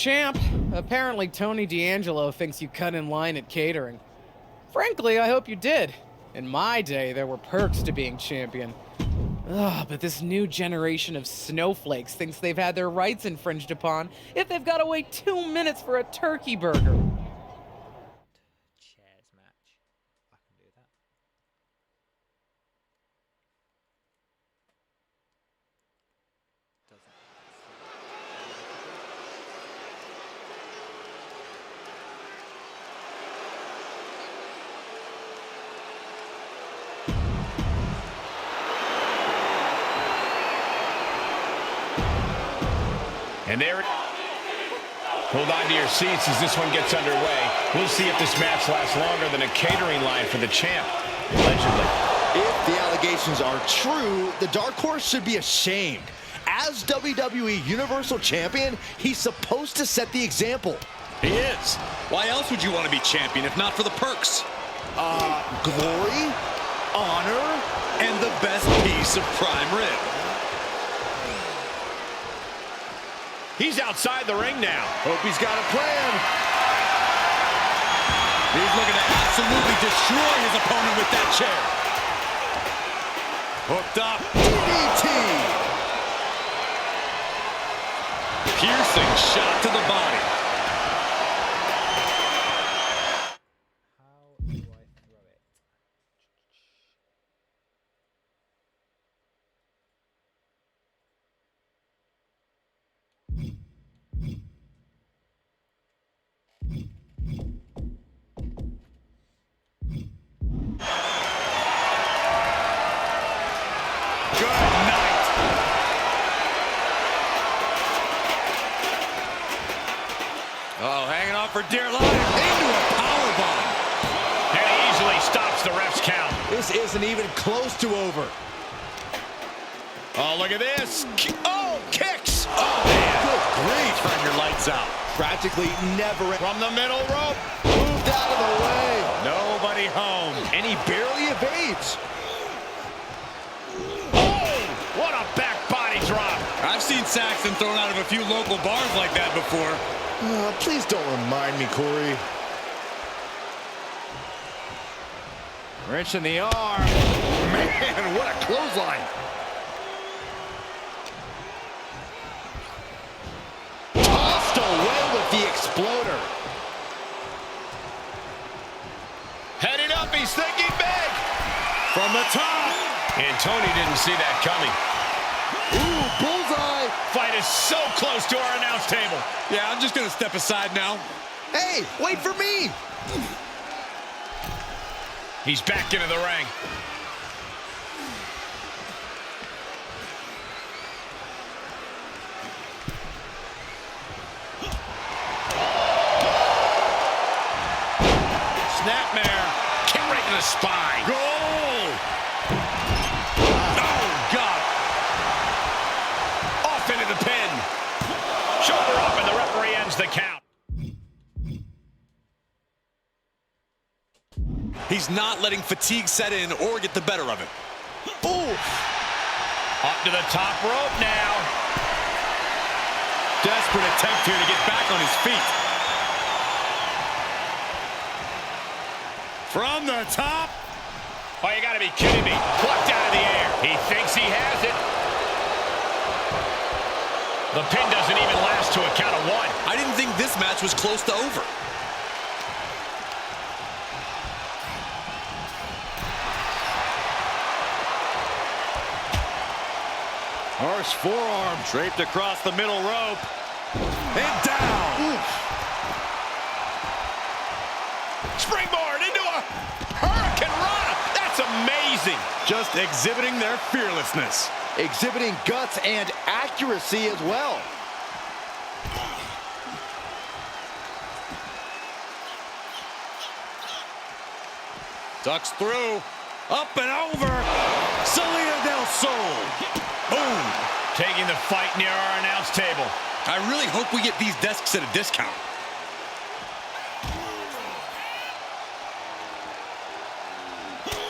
champ. Apparently Tony D'Angelo thinks you cut in line at catering. Frankly, I hope you did. In my day, there were perks to being champion. Ugh, but this new generation of snowflakes thinks they've had their rights infringed upon if they've got to wait 2 minutes for a turkey burger. Chairs match. I can do that. And there, hold on to your seats as this one gets underway. We'll see if this match lasts longer than a catering line for the champ, allegedly. If the allegations are true, the Dark Horse should be ashamed. As WWE Universal Champion, he's supposed to set the example. He is. Why else would you want to be champion if not for the perks? Glory, honor, And the best piece of prime rib. He's outside the ring now. hope he's got a plan. He's looking to absolutely destroy his opponent with that chair. Hooked up. DDT. Piercing shot to the body. How do I throw it? Good night. Oh, hanging on for dear life. Into a powerbomb. And he easily stops the ref's count. This isn't even close to over. Oh, look at this. Oh, kicks. Oh, man. Good grief. Turn your lights out. Practically never From the middle rope. moved out of the way. Nobody home. And he barely evades. Oh, what a back body drop. I've seen Saxton thrown out of a few local bars like that before. Please don't remind me, Corey. Wrench in the arm. Man, what a clothesline. Tossed away with the exploder. Heading up, he's thinking big. From the top. And Tony didn't see that coming. Ooh, bullseye. Fight is so close to our announce table. Yeah, I'm just going to step aside now. Hey, wait for me. He's back into the ring. Snapmare. Kick right to the spine. Goal! Oh, God. Off into the pin. Shoulder up, and the referee ends the count. He's not letting fatigue set in or get the better of it. Ooh. Up to the top rope now. Desperate attempt here to get back on his feet. From the top. Oh, you gotta be kidding me. Plucked out of the air. He thinks he has it. The pin doesn't even last to a count of one. I didn't think this match was close to over. Harsh forearm draped across the middle rope. And down. Oof. Springboard into a Hurricane Rana. That's amazing. Just exhibiting their fearlessness. Exhibiting guts and accuracy as well. Ducks through. Up and over. Salida del Sol. Boom. Taking the fight near our announce table. I really hope we get these desks at a discount.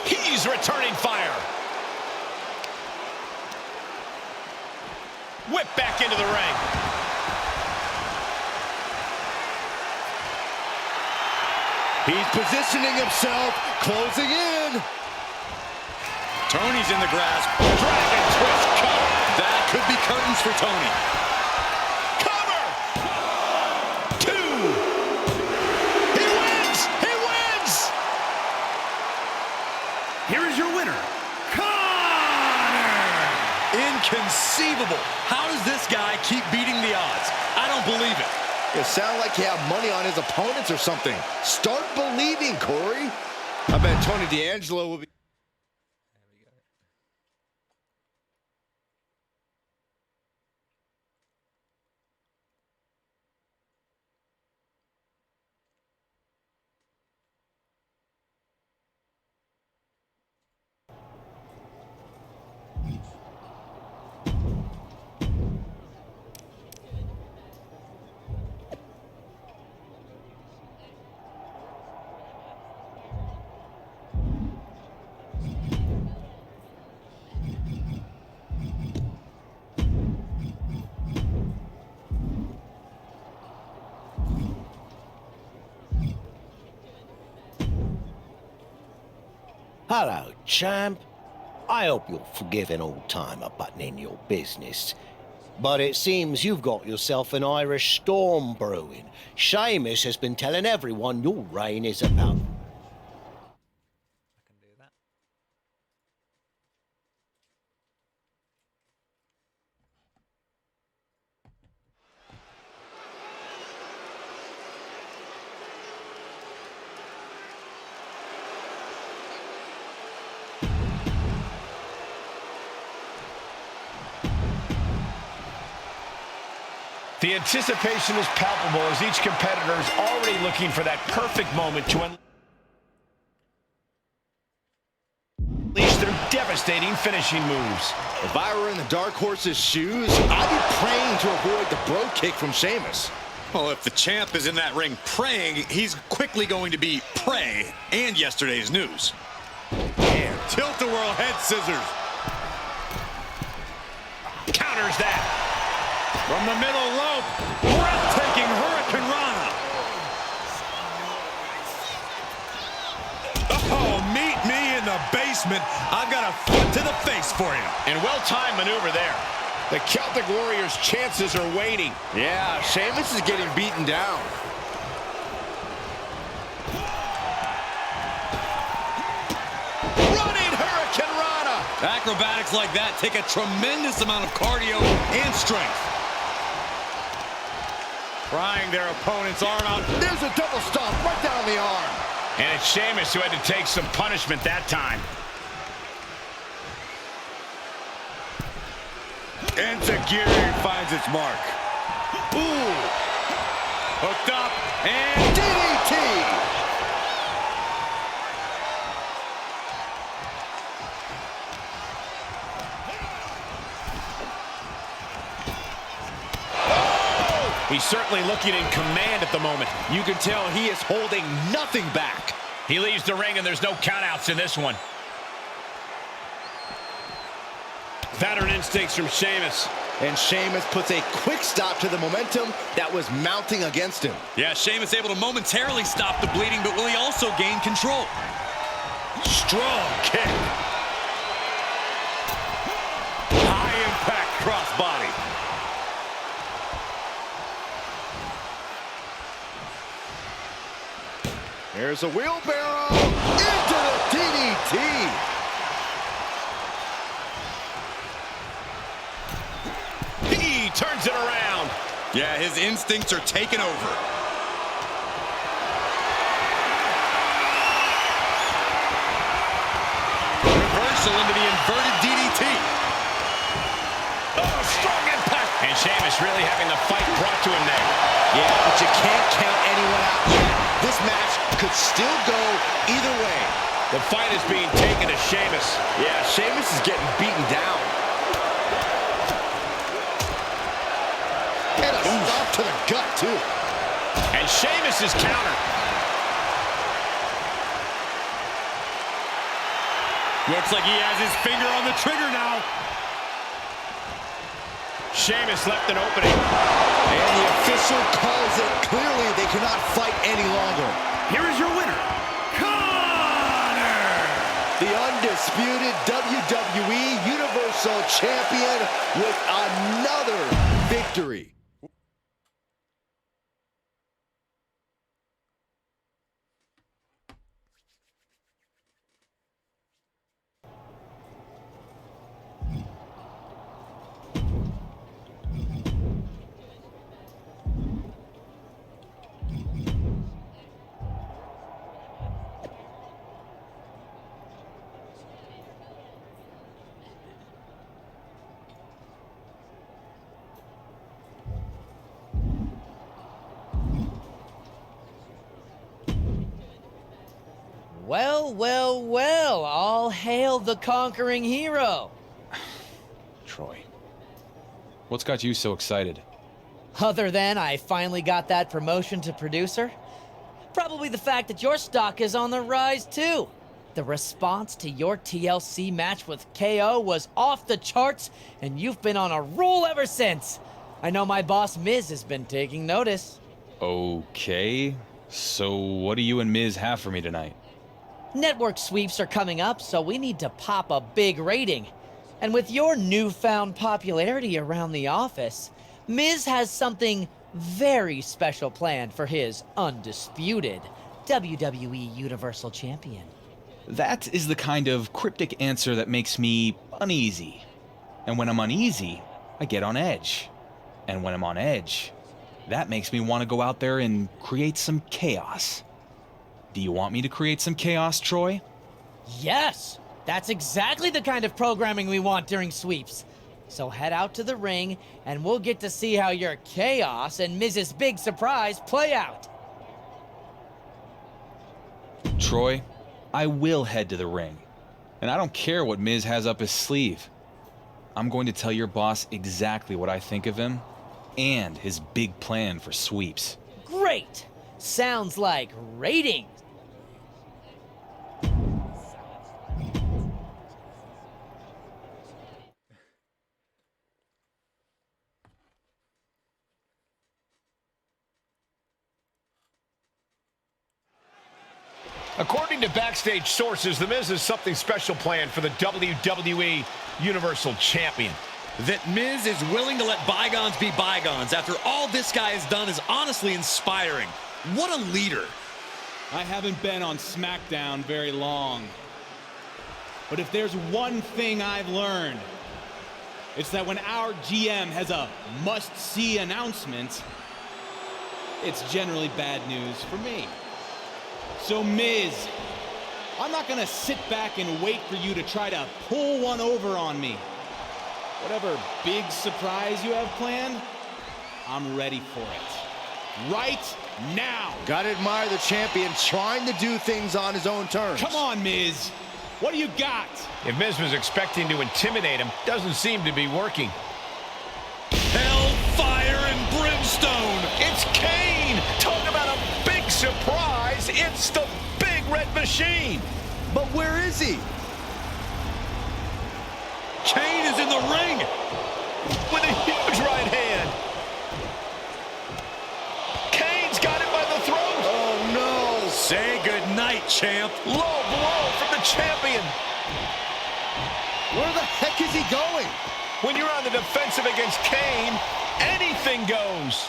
He's returning fire. Whip back into the ring. He's positioning himself, closing in. Tony's in the grasp. Dragon twist cover. That could be curtains for Tony. Cover. 2. He wins. He wins. Here is your winner, Connor! Inconceivable. How does this guy keep beating the odds? I don't believe it. It sounds like you have money on his opponents or something. Start believing, Corey. I bet Tony D'Angelo will be... Hello, champ. I hope you'll forgive an old-timer butting in your business. But it seems you've got yourself an Irish storm brewing. Sheamus has been telling everyone your reign is about... I can do that. The anticipation is palpable as each competitor is already looking for that perfect moment to unleash their devastating finishing moves. If I were in the Dark Horse's shoes, I'd be praying to avoid the bro kick from Sheamus. Well, if the champ is in that ring praying, he's quickly going to be prey and yesterday's news. And tilt-a-whirl head scissors. Counters that. From the middle rope, breathtaking Hurricane Rana. Oh, meet me in the basement. I've got a foot to the face for you. And well-timed maneuver there. The Celtic Warriors' chances are waning. Yeah, Sheamus is getting beaten down. Running Hurricane Rana. Acrobatics like that take a tremendous amount of cardio and strength. Prying their opponent's arm out. There's a double stomp right down the arm. And it's Sheamus who had to take some punishment that time. Enziguri finds its mark. Ooh. Hooked up and DDT. He's certainly looking in command at the moment. You can tell he is holding nothing back. He leaves the ring and there's no countouts in this one. Veteran instincts from Sheamus. And Sheamus puts a quick stop to the momentum that was mounting against him. yeah, Sheamus able to momentarily stop the bleeding, but will he also gain control? Strong kick. High impact crossbody. Here's a wheelbarrow into the DDT. He turns it around. Yeah, his instincts are taking over. Reversal into the inverted DDT. Oh, strong impact. And Sheamus really having the fight brought to him there. Yeah, but you can't count anyone out yet. This match could still go either way. The fight is being taken to Sheamus. Yeah, Sheamus is getting beaten down. And a stomp to the gut, too. And Sheamus is countered. Looks like he has his finger on the trigger now. Sheamus left an opening. And the official calls it. Clearly, they cannot fight any longer. Here is your winner, the undisputed WWE Universal Champion with another victory. Well, well, well, all hail the conquering hero. Troy, what's got you so excited? Other than I finally got that promotion to producer, probably the fact that your stock is on the rise too. The response to your TLC match with KO was off the charts, and you've been on a roll ever since. I know my boss Miz has been taking notice. Okay, so what do you and Miz have for me tonight? Network sweeps are coming up, so we need to pop a big rating. And with your newfound popularity around the office, Miz has something very special planned for his undisputed WWE Universal Champion. That is the kind of cryptic answer that makes me uneasy. And when I'm uneasy, I get on edge. And when I'm on edge, that makes me want to go out there and create some chaos. Do you want me to create some chaos, Troy? Yes! That's exactly the kind of programming we want during sweeps. So head out to the ring, and we'll get to see how your chaos and Miz's big surprise play out. Troy, I will head to the ring. And I don't care what Miz has up his sleeve. I'm going to tell your boss exactly what I think of him and his big plan for sweeps. Great! Sounds like ratings. According to backstage sources, The Miz has something special planned for the WWE Universal Champion. That Miz is willing to let bygones be bygones after all this guy has done is honestly inspiring. What a leader. I haven't been on SmackDown very long. But if there's one thing I've learned, it's that when our GM has a must-see announcement, it's generally bad news for me. So, Miz, I'm not gonna sit back and wait for you to try to pull one over on me. Whatever big surprise you have planned, I'm ready for it. Right now. Gotta admire the champion trying to do things on his own terms. Come on, Miz. What do you got? If Miz was expecting to intimidate him, doesn't seem to be working. Hellfire and brimstone. It's Kane! Talk about a big surprise! It's the Big Red Machine! But where is he? Kane is in the ring With a huge right hand! Kane's got it by the throat! Oh, no. Say goodnight, champ. Low blow from the champion! Where the heck is he going? When you're on the defensive against Kane, anything goes!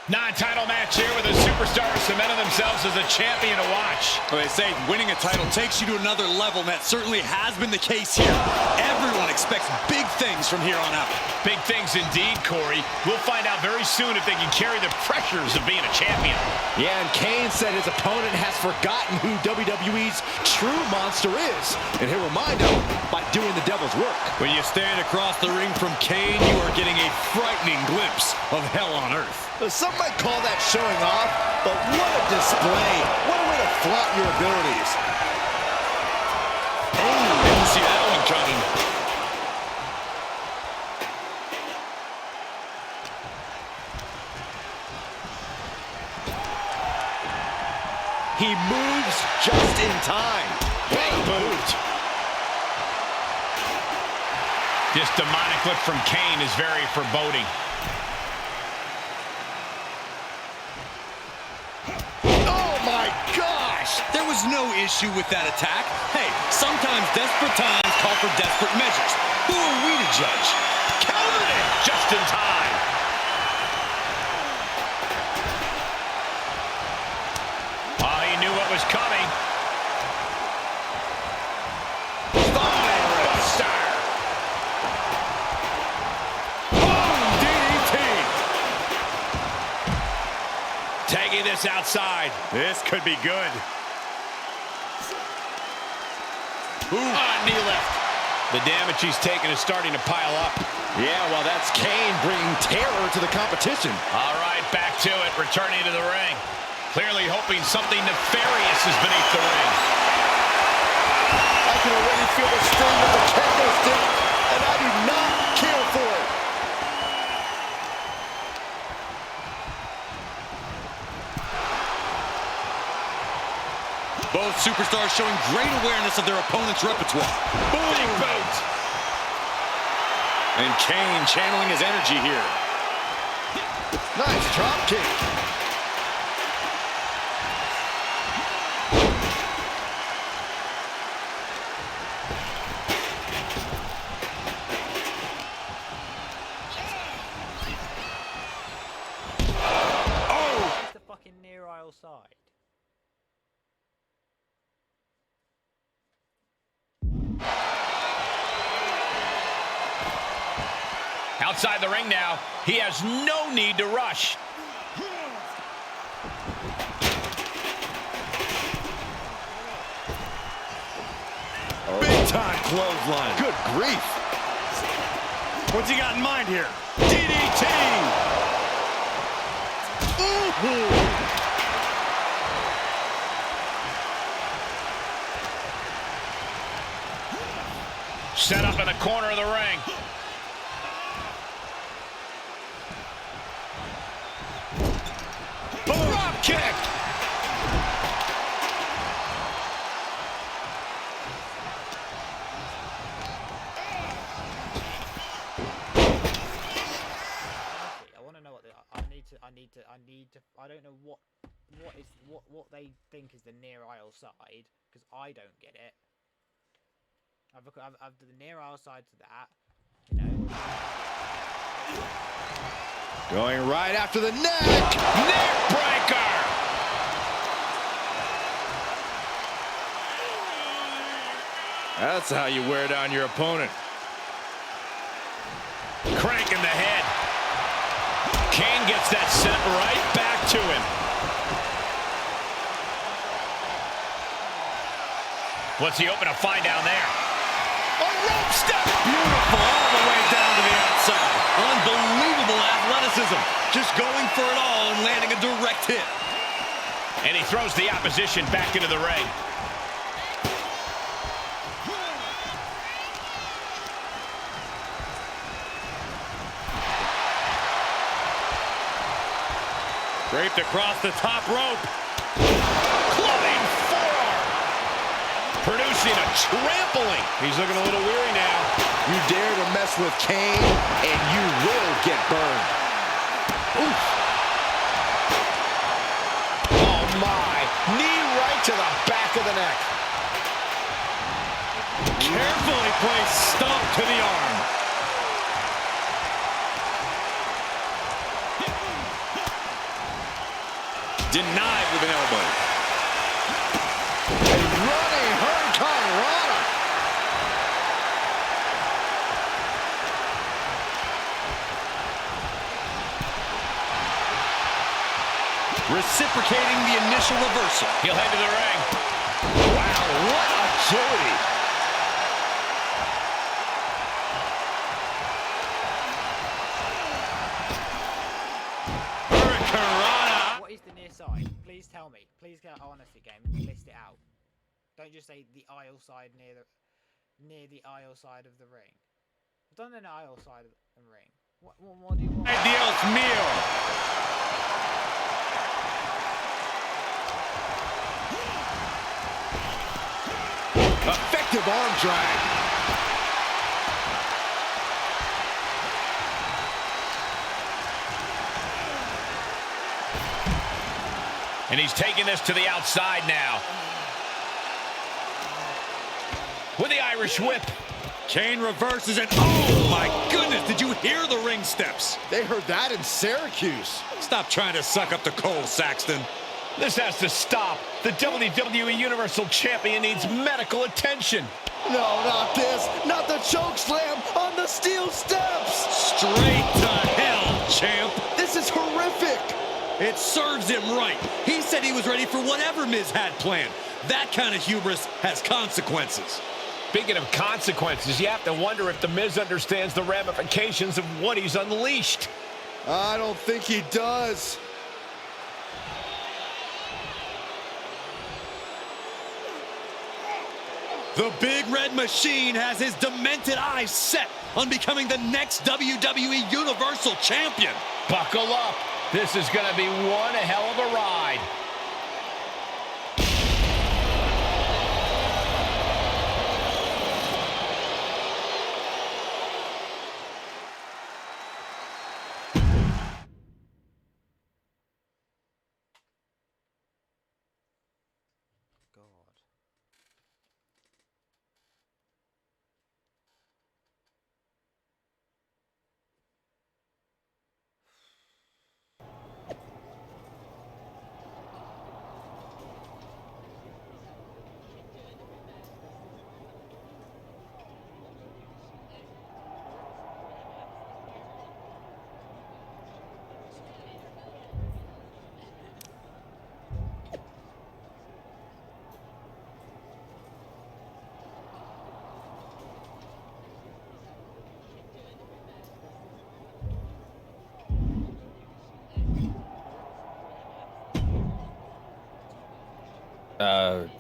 Non-title match here with a superstar cementing themselves as a champion to watch. Well, they say winning a title takes you to another level, and that certainly has been the case here. Everyone expects big things from here on out. Big things indeed, Corey. We'll find out very soon if they can carry the pressures of being a champion. Yeah, and Kane said his opponent has forgotten who WWE's true monster is. And he'll remind him by doing the devil's work. When you stand across the ring from Kane, you are getting a frightening glimpse of hell on earth. Some might call that showing off, but what a display. What a way to flaunt your abilities. Oh, didn't see that one coming. He moves just in time. Big boot. This demonic look from Kane is very foreboding. Oh my gosh! There was no issue with that attack. Hey, Sometimes desperate times call for desperate measures. Who are we to judge? Countered it just in time. Oh, he knew what was coming. Buster. Oh, DDT. Tagging this outside. This could be good. Knee lift. The damage he's taken is starting to pile up. Yeah, well, that's Kane bringing terror to the competition. All right, back to it, returning to the ring. Clearly hoping something nefarious is beneath the ring. I can already feel the sting of the kendo stick, and I do not care for it. Both superstars showing great awareness of their opponent's repertoire. Big boot. And Kane channeling his energy here. Nice drop kick. Where's the fucking near aisle side? Outside the ring now, he has no need to rush. Big time clothesline. Good grief. What's he got in mind here? DDT! Ooh. Set up in the corner of the ring. Drop kick. I want to know what I don't know what they think is the near aisle side, because I don't get it. I've done the near aisle side to that, you know. Going right after the neck. Neck breaker. That's how you wear down your opponent. Cranking the head. Kane gets that sent right back to him. What's he open to find down there? A rope step. Beautiful all the way down to the outside. Unbelievable athleticism. Just going for it all and landing a direct hit. And he throws the opposition back into the ring. Draped across the top rope. Clubbing forearm. Producing a trampling. He's looking a little weary now. You dare to mess with Kane, and you will get burned. Oof. Oh, my. Knee right to the back of the neck. Carefully placed stomp to the arm. Denied with an elbow. A running hurricanrana. Reciprocating the initial reversal. He'll head to the ring. Wow, what agility. Hurricanrana. What is the near side? Please tell me. Please get honestly, game. List it out. Don't just say the aisle side near the aisle side of the ring. I've done an aisle side of the ring. What more do you want? Dios mío. Effective arm drag. And he's taking this to the outside now. with the Irish whip. Kane reverses and oh my goodness, did you hear the ring steps? They heard that in Syracuse. Stop trying to suck up the coal, Saxton. This has to stop. The WWE Universal Champion needs medical attention. No, not this. Not the choke slam on the steel steps. Straight to hell, champ. This is horrific. It serves him right. He said he was ready for whatever Miz had planned. That kind of hubris has consequences. Speaking of consequences, you have to wonder if The Miz understands the ramifications of what he's unleashed. I don't think he does. The Big Red Machine has his demented eyes set on becoming the next WWE Universal Champion. Buckle up. This is going to be one hell of a ride.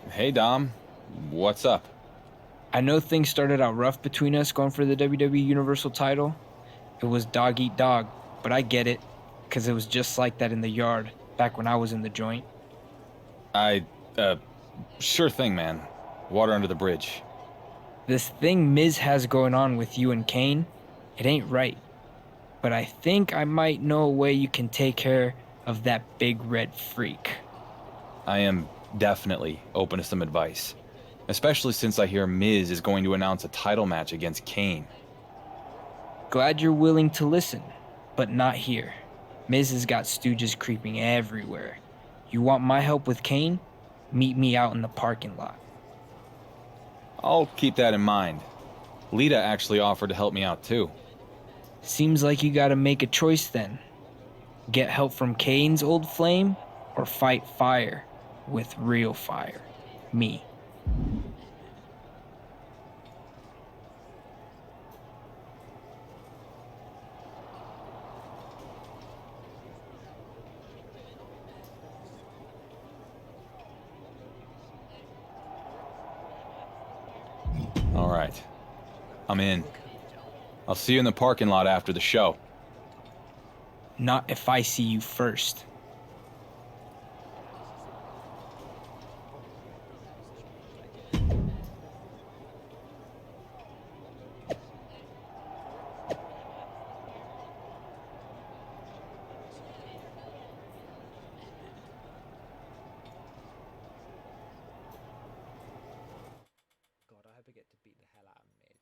Hey Dom, what's up? I know things started out rough between us going for the WWE Universal title. It was dog eat dog, but I get it, because it was just like that in the yard, back when I was in the joint. Sure thing, man. Water under the bridge. This thing Miz has going on with you and Kane, it ain't right. But I think I might know a way you can take care of that big red freak. I am definitely open to some advice, especially since I hear Miz is going to announce a title match against Kane. Glad you're willing to listen, but not here. Miz has got stooges creeping everywhere. You want my help with Kane? Meet me out in the parking lot. I'll keep that in mind. Lita actually offered to help me out too. Seems like you gotta make a choice then. Get help from Kane's old flame, or fight fire with real fire. Me. All right. I'm in. I'll see you in the parking lot after the show. Not if I see you first. God, I hope I get to beat the hell out of Miz.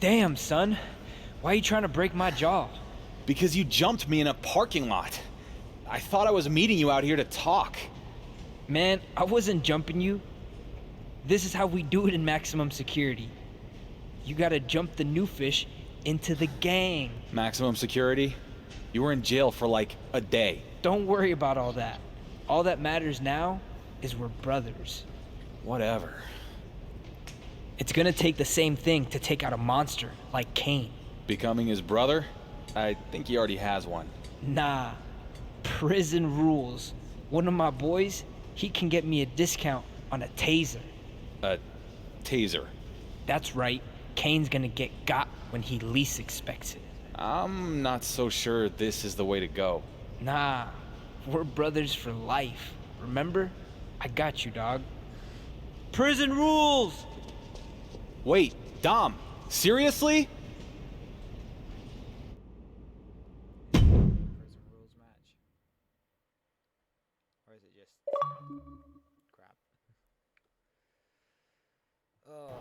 Damn, son. Why are you trying to break my jaw? Because you jumped me in a parking lot. I thought I was meeting you out here to talk. Man, I wasn't jumping you. This is how we do it in maximum security. You gotta jump the new fish into the gang. Maximum security? You were in jail for like a day. Don't worry about all that. All that matters now is we're brothers. Whatever. It's gonna take the same thing to take out a monster like Kane. Becoming his brother? I think he already has one. Nah, prison rules. One of my boys, he can get me a discount on a taser. A taser? That's right. Kane's gonna get got when he least expects it. I'm not so sure this is the way to go. Nah, we're brothers for life. Remember? I got you, dog. Prison rules! Wait, Dom, seriously? Prison rules match. Or is it just crap? Oh.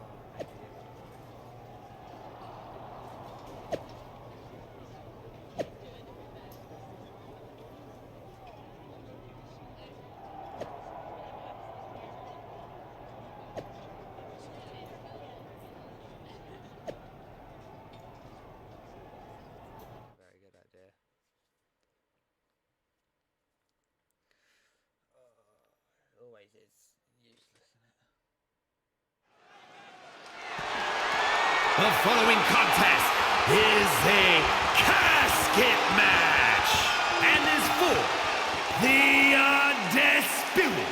Very good idea. Always is useless, isn't it? The following contest is a casket match and is for the undisputed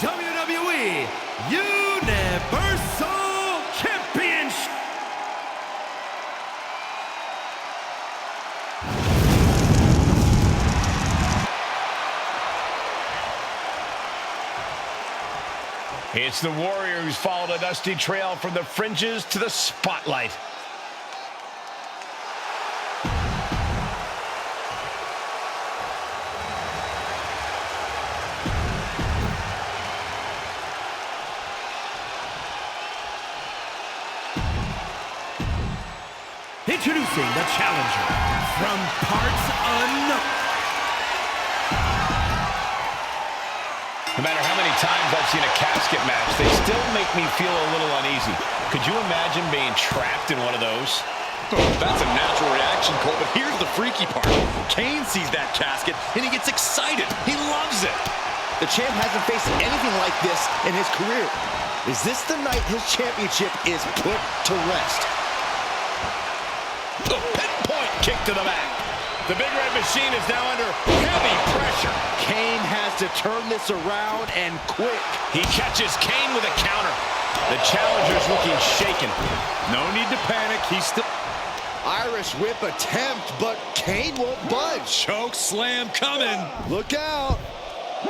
WWE Universal Championship. It's the Warrior who's followed a dusty trail from the fringes to the spotlight. Introducing the challenger from parts unknown. No matter how many times I've seen a casket match, they still make me feel a little uneasy. Could you imagine being trapped in one of those? That's a natural reaction, Cole, but here's the freaky part. Kane sees that casket, and he gets excited. He loves it. The champ hasn't faced anything like this in his career. Is this the night his championship is put to rest? The pinpoint kick to the back. The Big Red Machine is now under heavy pressure. Kane has to turn this around and quick. He catches Kane with a counter. The challenger's looking shaken. No need to panic. He's still... Irish whip attempt, but Kane won't budge. Choke slam coming. Look out.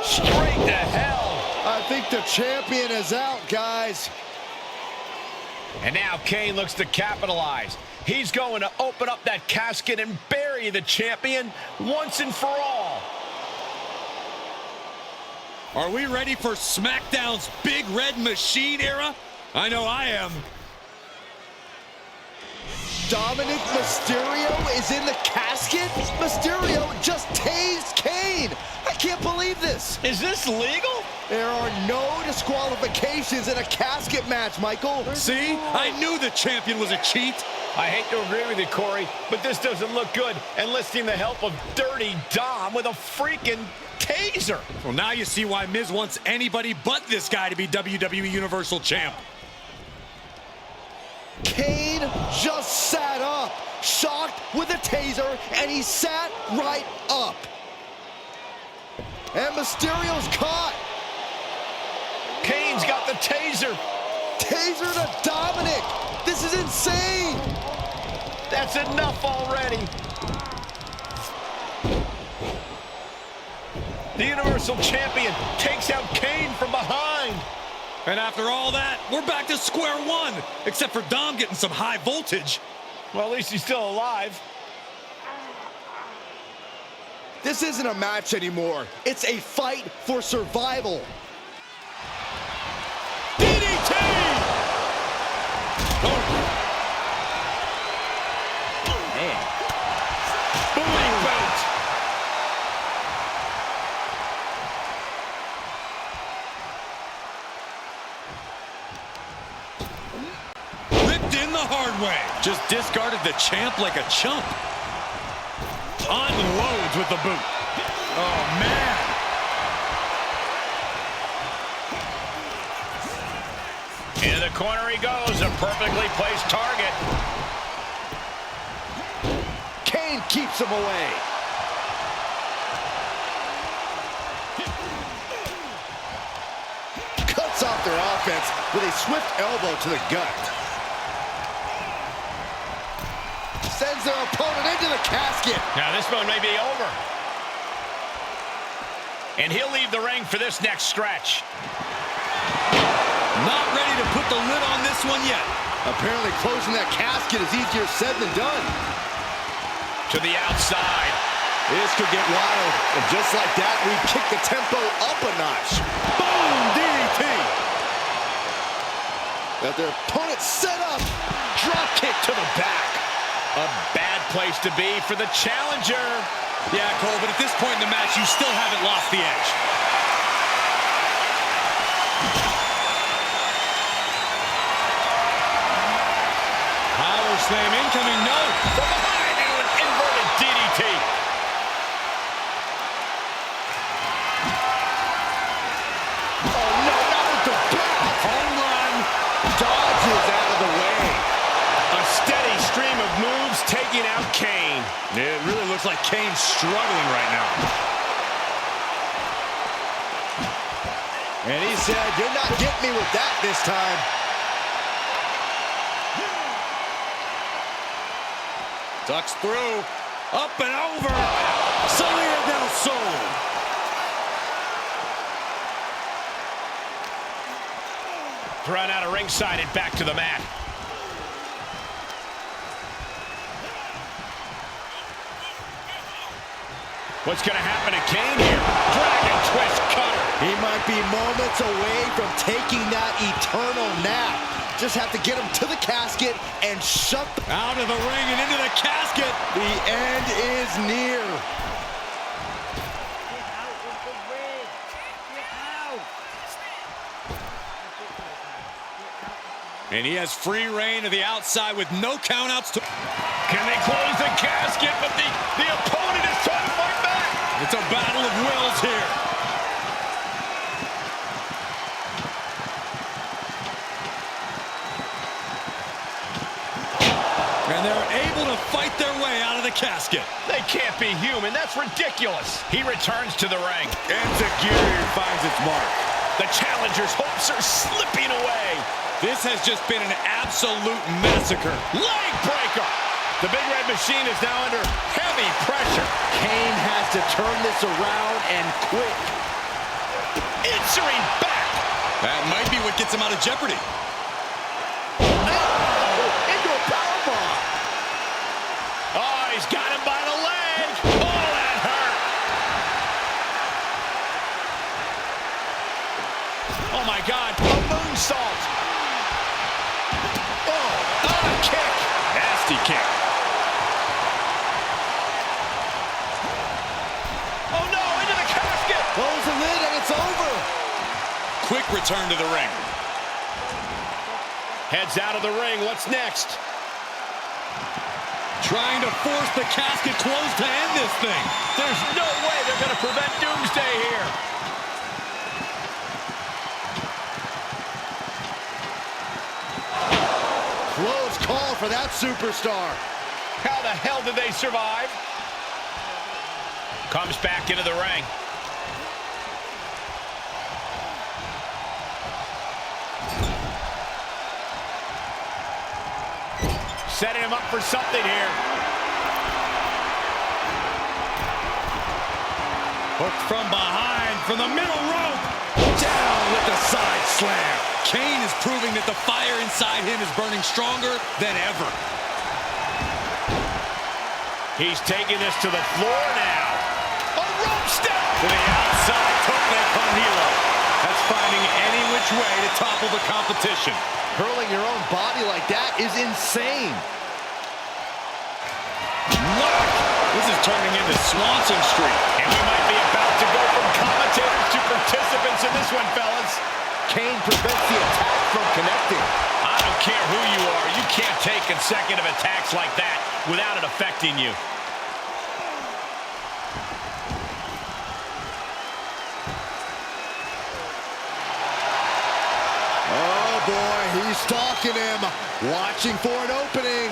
Straight to hell. I think the champion is out, guys. And now Kane looks to capitalize. He's going to open up that casket and bury the champion once and for all. Are we ready for SmackDown's Big Red Machine era? I know I am. Dominic Mysterio is in the casket? Mysterio just tased Kane. I can't believe this. Is this legal? There are no disqualifications in a casket match, Michael. See? I knew the champion was a cheat. I hate to agree with you, Corey, but this doesn't look good. Enlisting the help of Dirty Dom with a freaking taser. Well, now you see why Miz wants anybody but this guy to be WWE Universal Champ. Kane just sat up, shocked with a taser, and he sat right up. And Mysterio's caught. Kane's got the taser. Taser to Dominic. This is insane. That's enough already. The Universal Champion takes out Kane from behind. And after all that, we're back to square one, except for Dom getting some high voltage. Well, at least he's still alive. This isn't a match anymore. It's a fight for survival. DDT! Man. Booty boot! hard way. Just discarded the champ like a chump. Unloads with the boot. Oh, man. Into the corner he goes, a perfectly placed target. Kane keeps him away. Cuts off their offense with a swift elbow to the gut. Sends their opponent into the casket. Now this one may be over. And he'll leave the ring for this next stretch. Not ready to put the lid on this one yet. Apparently closing that casket is easier said than done. To the outside. This could get wild. And just like that, we kick the tempo up a notch. Boom! DDT. Got their opponent set up. Drop kick to the back. A bad place to be for the challenger. Yeah, Cole, but at this point in the match, you still haven't lost the edge. Power slam incoming, no. From behind into an inverted DDT. Oh, no, not with the back. Home run. Dodges out of the way. A steady stream of moves taking out Kane. It really looks like Kane's struggling right now. And he said, "You're not getting me with that this time." Ducks through. Up and over. Salida del Sol. Thrown out of ringside and back to the mat. What's going to happen to Kane here? Dragon twist cutter. He might be moments away from taking that eternal nap. Just have to get him to the casket and shut the... Out of the ring and into the casket. The end is near. Get out of the ring. Get out. And he has free reign to the outside with no countouts to... Can they close the casket? But the opponent is trying to fight back. It's a battle of wills here. And they're able to fight their way out of the casket. They can't be human. That's ridiculous. He returns to the ring. And Zagiri finds its mark. The challenger's hopes are slipping away. This has just been an absolute massacre. Leg breaker. The Big Red Machine is now under heavy pressure. Kane has to turn this around and quick. Answering back. That might be what gets him out of jeopardy. Into a powerbomb. Oh, he's got him by the leg. Oh, that hurt. Oh, my God. A moonsault. Oh, a kick. Nasty kick. Oh, no, into the casket. Close the lid and it's over. Quick return to the ring. Heads out of the ring. What's next? Trying to force the casket closed to end this thing. There's no way they're going to prevent Doomsday here. Close call for that superstar. How the hell did they survive? Comes back into the ring. Setting him up for something here. Hooked from behind, from the middle rope. Down with the side slam. Kane is proving that the fire inside him is burning stronger than ever. He's taking this to the floor now. A rope step. To the outside, tope con hilo. That's finding any which way to topple the competition. Hurling your own body like that is insane. Look, this is turning into Swanson Street. And we might be about to go from commentators to participants in this one, fellas. Kane prevents the attack from connecting. I don't care who you are, you can't take consecutive attacks like that without it affecting you. Oh boy, he's stalking him, watching for an opening.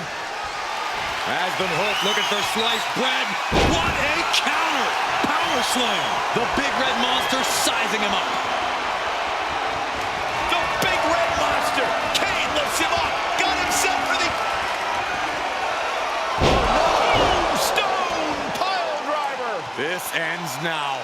Has been hooked, looking for sliced bread. What a counter! Power slam! The Big Red Monster sizing him up. The Big Red Monster! Kane lifts him up! Got himself for the... Stone pile driver! This ends now.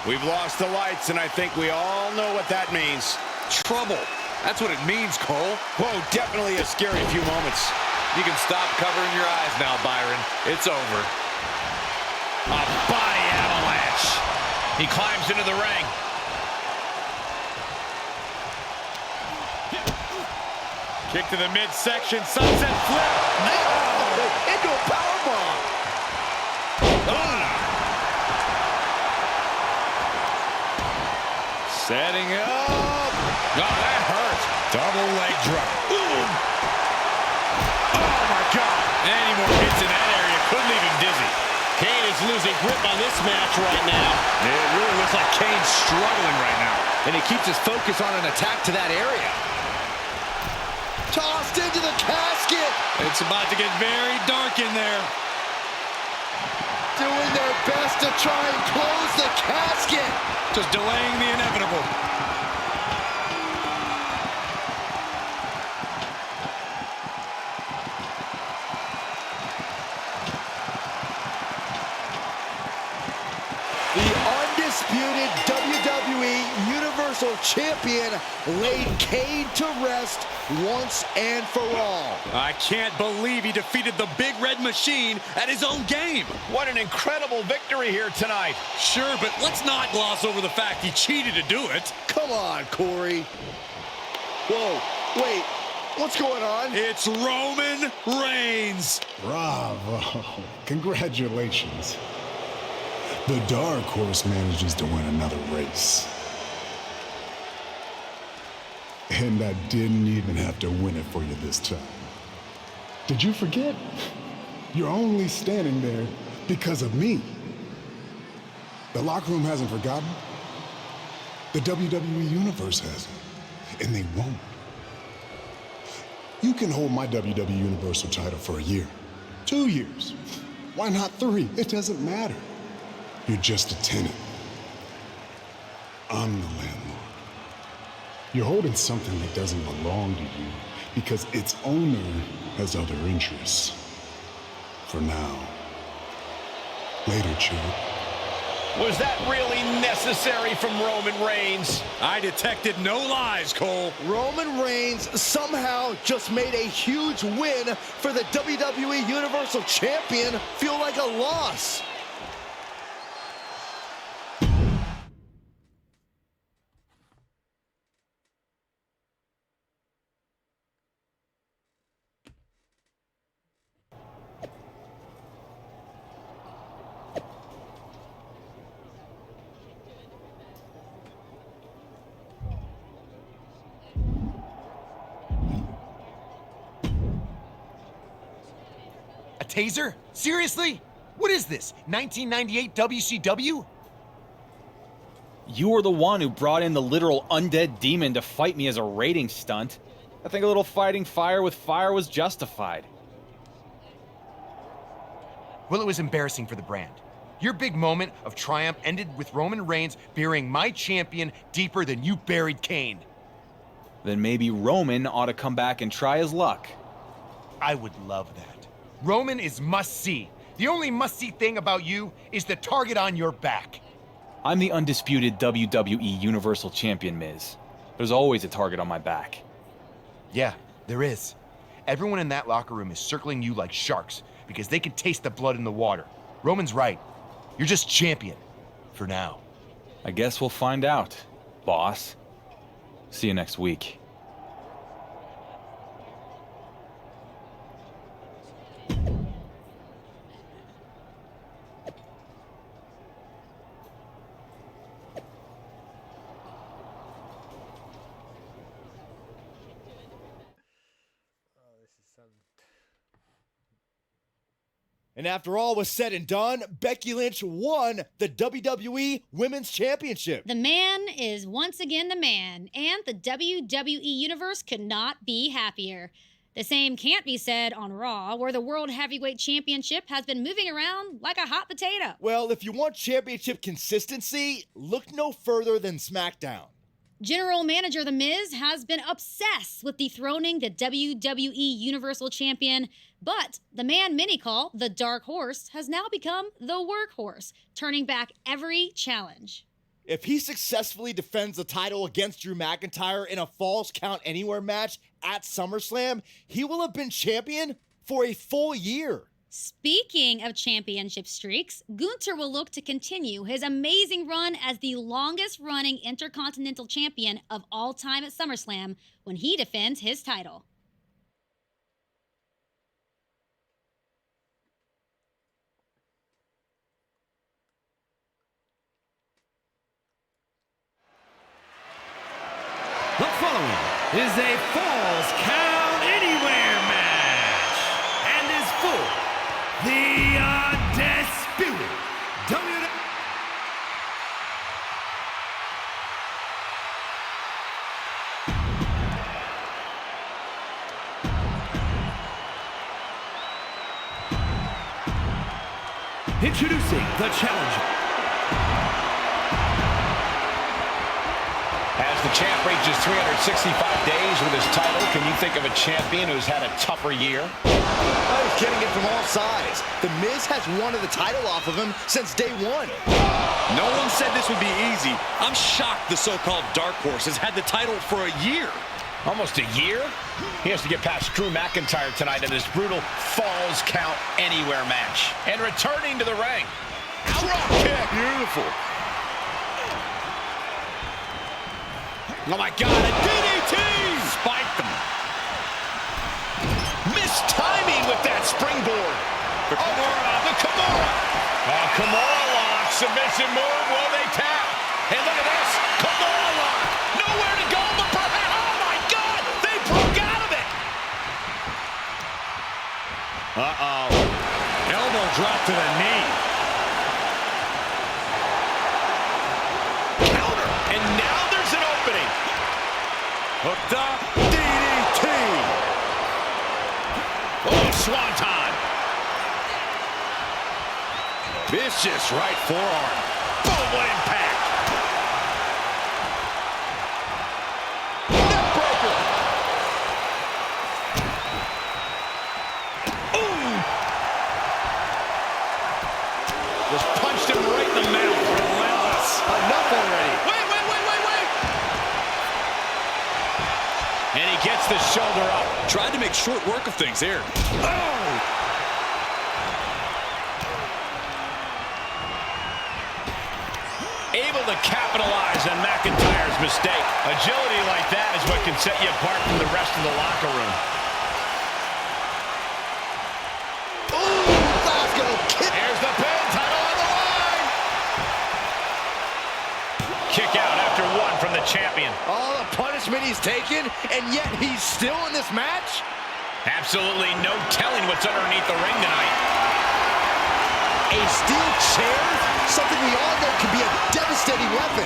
We've lost the lights, and I think we all know what that means. Trouble. That's what it means, Cole. Whoa, definitely a scary few moments. You can stop covering your eyes now, Byron. It's over. A body avalanche. He climbs into the ring. Kick to the midsection, sunset flip. Oh, into a powerbomb. Setting up. Oh, that hurt. Double leg drop. Boom. Oh, my God. Any more hits in that area could leave him dizzy. Kane is losing grip on this match right now. It really looks like Kane's struggling right now. And he keeps his focus on an attack to that area. Tossed into the casket. It's about to get very dark in there. Doing their best to try and close the casket. Just delaying the inevitable. The undisputed WWE Universal Champion laid Kane to rest once and for all. I can't believe he defeated the Big Red Machine at his own game. What an incredible victory here tonight. Sure, but let's not gloss over the fact he cheated to do it. Come on, Corey. Whoa, wait, what's going on? It's Roman Reigns. Bravo. Congratulations. The Dark Horse manages to win another race. And I didn't even have to win it for you this time. Did you forget? You're only standing there because of me. The locker room hasn't forgotten. The WWE Universe hasn't. And they won't. You can hold my WWE Universal title for a year, 2 years. Why not 3? It doesn't matter. You're just a tenant. I'm the landlord. You're holding something that doesn't belong to you because its owner has other interests. For now. Later, Chuck. Was that really necessary from Roman Reigns? I detected no lies, Cole. Roman Reigns somehow just made a huge win for the WWE Universal Champion feel like a loss. A taser? Seriously? What is this, 1998 WCW? You were the one who brought in the literal undead demon to fight me as a rating stunt. I think a little fighting fire with fire was justified. Well, it was embarrassing for the brand. Your big moment of triumph ended with Roman Reigns burying my champion deeper than you buried Kane. Then maybe Roman ought to come back and try his luck. I would love that. Roman is must-see. The only must-see thing about you is the target on your back. I'm the undisputed WWE Universal Champion, Miz. There's always a target on my back. Yeah, there is. Everyone in that locker room is circling you like sharks because they can taste the blood in the water. Roman's right. You're just champion. For now. I guess we'll find out, boss. See you next week. And after all was said and done, Becky Lynch won the WWE Women's Championship. The man is once again the man, and the WWE Universe could not be happier. The same can't be said on Raw, where the World Heavyweight Championship has been moving around like a hot potato. Well, if you want championship consistency, look no further than SmackDown. General Manager The Miz has been obsessed with dethroning the WWE Universal Champion, but the man many call the Dark Horse has now become the Workhorse, turning back every challenge. If he successfully defends the title against Drew McIntyre in a Falls Count Anywhere match at SummerSlam, he will have been champion for a full year. Speaking of championship streaks, Gunther will look to continue his amazing run as the longest-running Intercontinental Champion of all time at SummerSlam when he defends his title. The following is a Falls Count Anywhere match and is for the undisputed WWE. Introducing the challenger. As the champ reaches 365 days with his title, can you think of a champion who's had a tougher year? He's getting it from all sides. The Miz has wanted the title off of him since day one. No one said this would be easy. I'm shocked the so-called Dark Horse has had the title for a year. Almost a year? He has to get past Drew McIntyre tonight in this brutal Falls Count Anywhere match. And returning to the ring. Drop kick. Beautiful. Oh my God, a DDT! Spiked him. Missed timing with that springboard. The Kimura. Oh, Kimura lock. Submission move. Will they tap? Hey, look at this. Kimura lock. Nowhere to go but perhaps. Oh my God! They broke out of it. Uh-oh. Elbow drop to the knee. Counter. And now there's an opening. Hooked up. DDT. Oh, swanton. Vicious right forearm. Boom, what impact. Neckbreaker. Ooh. Just punched him right in the mouth. Relentless. Enough already. Wait. And he gets the shoulder up. Tried to make short work of things here. Oh! Able to capitalize on McIntyre's mistake. Agility like that is what can set you apart from the rest of the locker room. Ooh, Glasgow kick. Here's the pin, title on the line. Kick out after one from the champion. All the punishment he's taken, and yet he's still in this match? Absolutely no telling what's underneath the ring tonight. A steel chair? Something we all know can be a devastating weapon.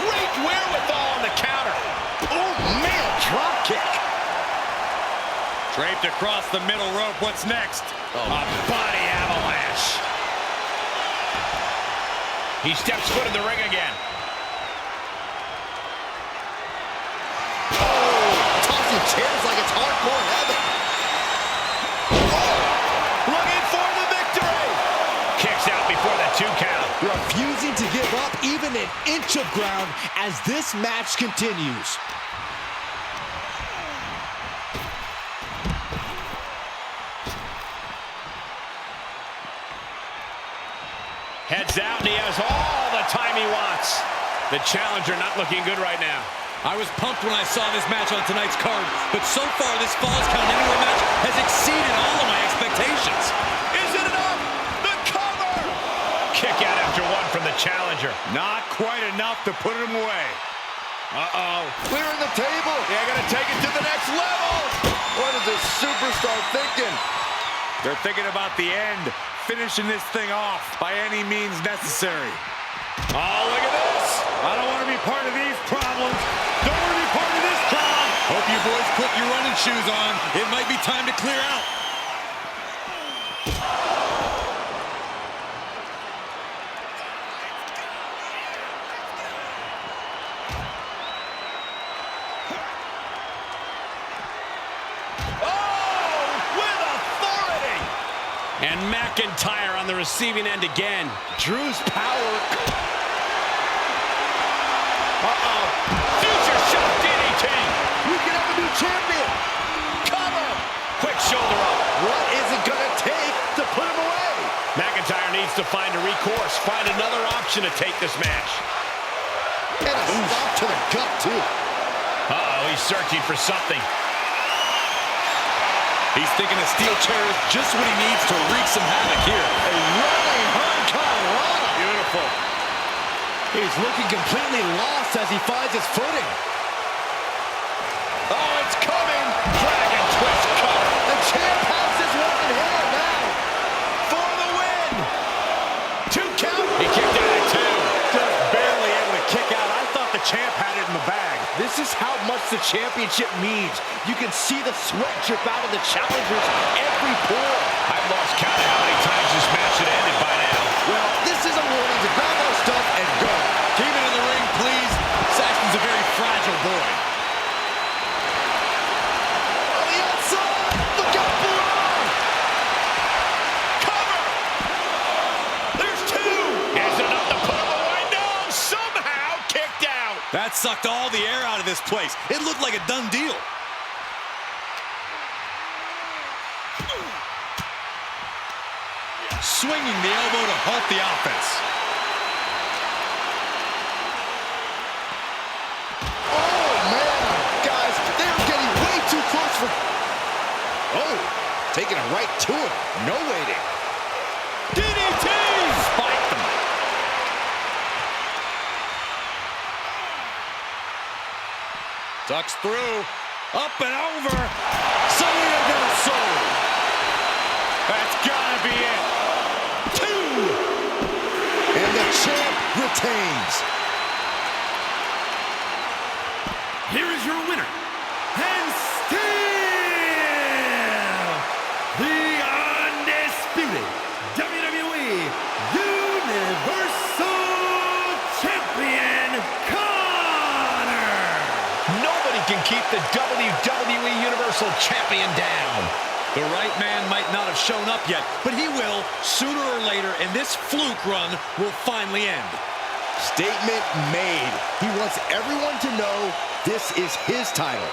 Great wherewithal on the counter. Oh, man, drop kick. Draped across the middle rope. What's next? A body avalanche. He steps foot in the ring again. Tossing chairs like it's hardcore heaven. Looking for the victory. Kicks out before the 2 count. Refusing to give up even an inch of ground as this match continues. Heads out, and he has all the time he wants. The challenger not looking good right now. I was pumped when I saw this match on tonight's card, but so far this Falls Count Anywhere match has exceeded all of my expectations. Is it enough? The cover! Kick out after one from the challenger. Not quite enough to put him away. Uh-oh. Clearing the table. Yeah, gotta take it to the next level. What is this superstar thinking? They're thinking about the end, finishing this thing off by any means necessary. Oh, look at this. I don't want to be part of these problems. Don't want to be part of this crowd. Hope you boys put your running shoes on. It might be time to clear out. And McIntyre on the receiving end again. Drew's power. Uh-oh. Future shot DDT. We can have a new champion. Cover. Quick shoulder up. What is it going to take to put him away? McIntyre needs to find a recourse, find another option to take this match. And a stop to the gut, too. Uh-oh, he's searching for something. He's thinking a steel chair is just what he needs to wreak some havoc here. A running hurricanrana. Beautiful. He's looking completely lost as he finds his footing. Oh, it's coming. Dragon twist cover. The champ has his one in hand now. For the win. 2 count. He kicked out at 2. Just barely able to kick out. I thought the champ had it in the bag. This is how much the championship means. You can see the sweat drip out of the challengers every pore. I've lost count of how many times this match had ended by now. Well, this is a warning to grab our stuff and go. Keep it in the ring, please. Saxton's a very fragile boy. On the outside, look out for him. Cover. There's 2. Is it enough to put him away? No, somehow kicked out. That sucked all the air out of this place. It looked like a done deal. Swinging the elbow to halt the offense. Oh, man. Guys, they're getting way too close for... Oh, taking it right to him. No waiting. DDT. Spiked them. Ducks through. Up and over. Salida del Sol. That's gotta be it. 2. And the champ retains. Here is your winner, and still the undisputed WWE Universal Champion, Connor. Nobody can keep the WWE Universal Champion down. The right man might not have shown up yet, but he will sooner or later, and this fluke run will finally end. Statement made. He wants everyone to know this is his title.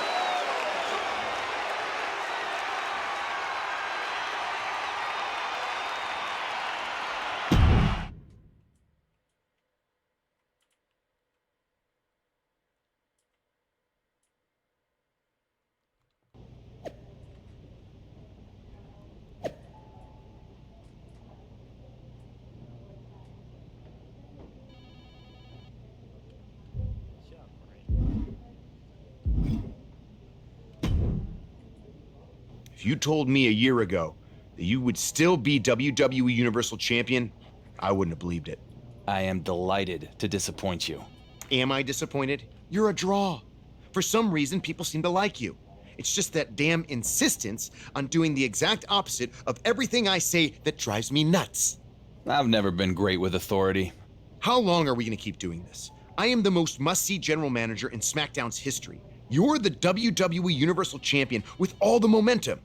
If you told me a year ago that you would still be WWE Universal Champion, I wouldn't have believed it. I am delighted to disappoint you. Am I disappointed? You're a draw. For some reason, people seem to like you. It's just that damn insistence on doing the exact opposite of everything I say that drives me nuts. I've never been great with authority. How long are we going to keep doing this? I am the most must-see general manager in SmackDown's history. You're the WWE Universal Champion with all the momentum.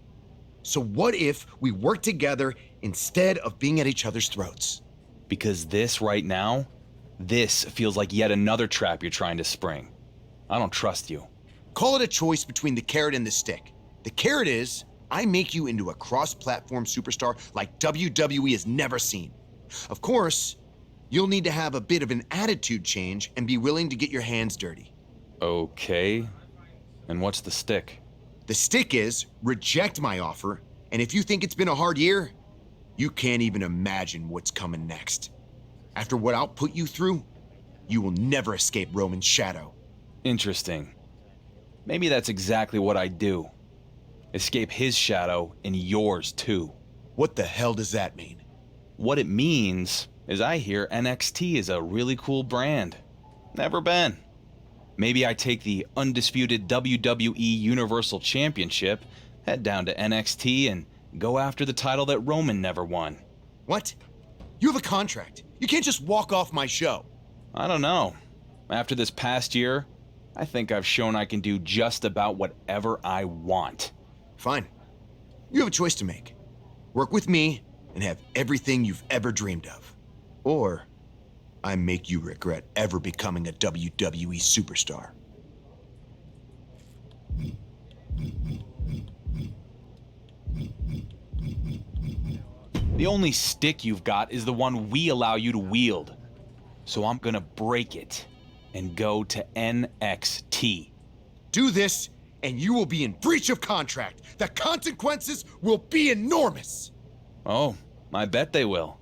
So what if we work together instead of being at each other's throats? Because this right now, this feels like yet another trap you're trying to spring. I don't trust you. Call it a choice between the carrot and the stick. The carrot is, I make you into a cross-platform superstar like WWE has never seen. Of course, you'll need to have a bit of an attitude change and be willing to get your hands dirty. Okay. And what's the stick? The stick is, reject my offer, and if you think it's been a hard year, you can't even imagine what's coming next. After what I'll put you through, you will never escape Roman's shadow. Interesting. Maybe that's exactly what I do. Escape his shadow and yours too. What the hell does that mean? What it means is I hear NXT is a really cool brand. Never been. Maybe I take the undisputed WWE Universal Championship, head down to NXT, and go after the title that Roman never won. What? You have a contract. You can't just walk off my show. I don't know. After this past year, I think I've shown I can do just about whatever I want. Fine. You have a choice to make. Work with me and have everything you've ever dreamed of. Or I make you regret ever becoming a WWE superstar. The only stick you've got is the one we allow you to wield. So I'm gonna break it and go to NXT. Do this, and you will be in breach of contract. The consequences will be enormous. Oh, I bet they will.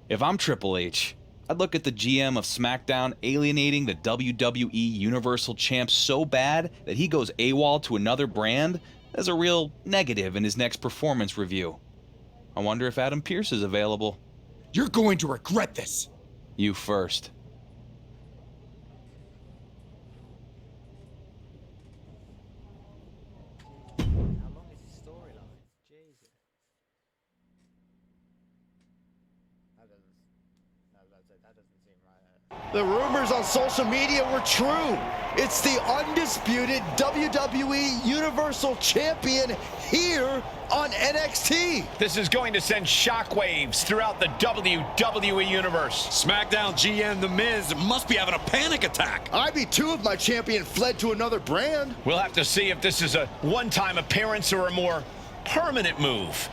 If I'm Triple H, I'd look at the GM of SmackDown alienating the WWE Universal Champ so bad that he goes AWOL to another brand as a real negative in his next performance review. I wonder if Adam Pearce is available. You're going to regret this. You first. How long is his storyline? Jesus. That doesn't seem right. The rumors on social media were true. It's the undisputed WWE Universal Champion here on NXT. This is going to send shockwaves throughout the WWE Universe. SmackDown GM The Miz must be having a panic attack. I'd be too if my champion fled to another brand. We'll have to see if this is a one-time appearance or a more permanent move.